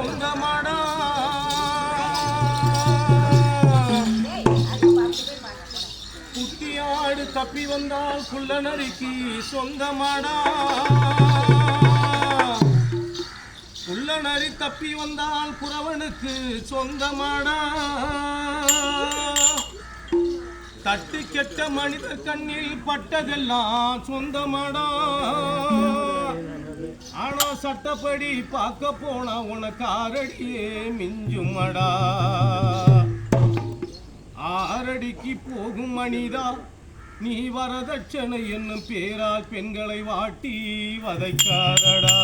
சொந்தமாடா குட்டியாடு தப்பி வந்தால் குள்ள நரிக்கு சொந்தமாடா குள்ள நரி தப்பி வந்தால் குறவனுக்கு சொந்தமாடா தட்டி கெட்ட மனிதர் கண்ணில் பட்டதெல்லாம் சொந்தமாடா ஆனா சட்டப்படி பார்க்க போனா உனக்கு ஆறடியே மிஞ்சுமடா ஆறடிக்கு போகும் மனிதா நீ வரதட்சணை என்னும் பேரால் பெண்களை வாட்டி வதைக்காதடா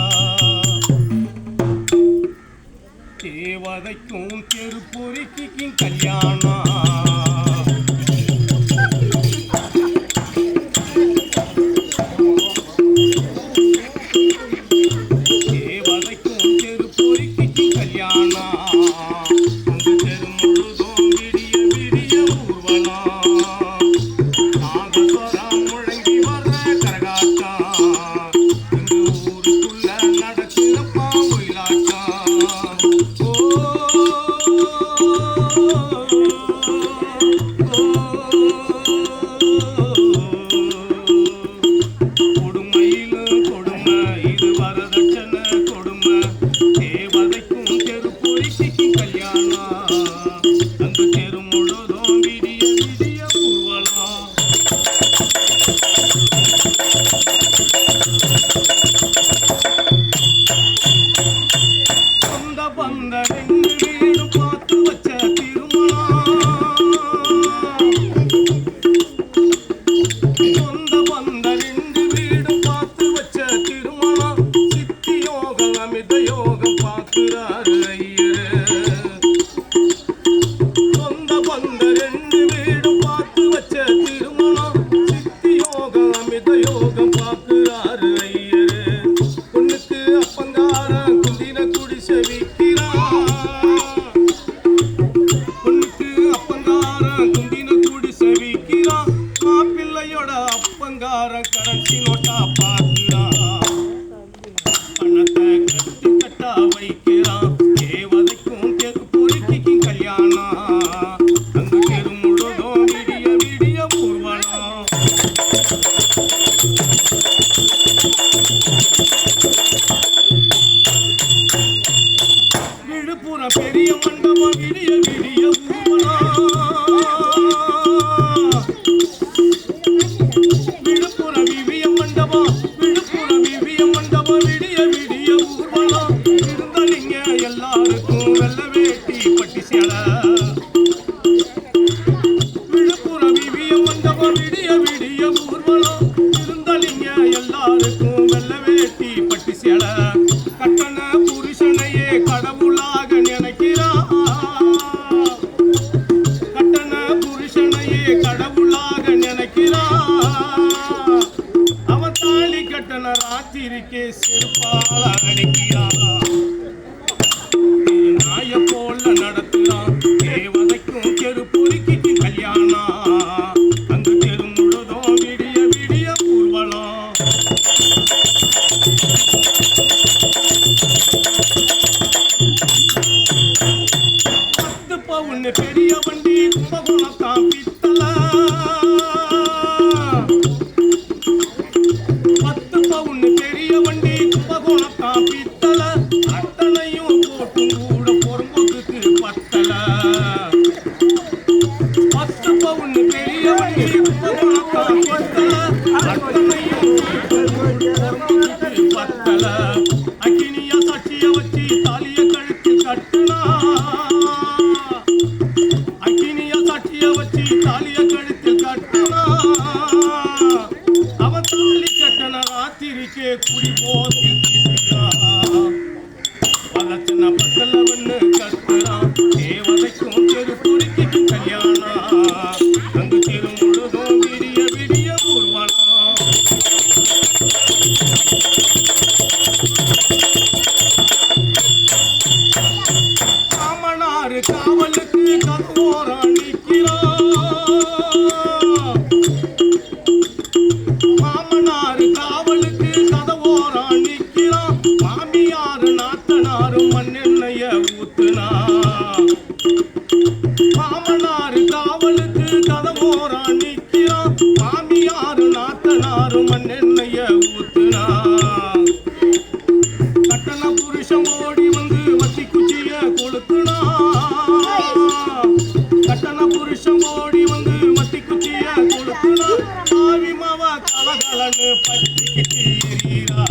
தேவதைக்கும் தெருப்பொறிக்கும் கல்யாணம் ராத்திரிக்கே செருப்பால அடிக்கிறான் நாய போல நடத்துறான் தேவதைக்கும் தெருப்பொறிக்கு கல்யாணம் அந்த தெரு முழுதும் விடிய விடிய ஊர்வலம் பத்து பவுன் பெரிய வண்டி கும்பகோணத்தான் பித்தல குடி போதில் பலத்தின பக்கலவன்னு கத்துறான் தேவதைக்கும் தெருப்பொறிக்கு கல்யாணம் அங்கு தெரு முழுதும் விடிய விடிய ஊர்வலம் காமனாறு காவலுக்கு கதவோரம் நிற்கிறான் மாமனாறு காவலுக்கு மண்ணெண்ணைய மண்ணெண்ணைய ஊத்துனா கட்டண புருஷன் ஓடி வந்து வத்தி குச்சிய கொளுத்துனா கட்டண புருஷன் ஓடி வந்து வத்தி குச்சிய கொளுத்துனா ஆவி மாவா கலகலன்னு பட்டிக்கிட்டு எரியறா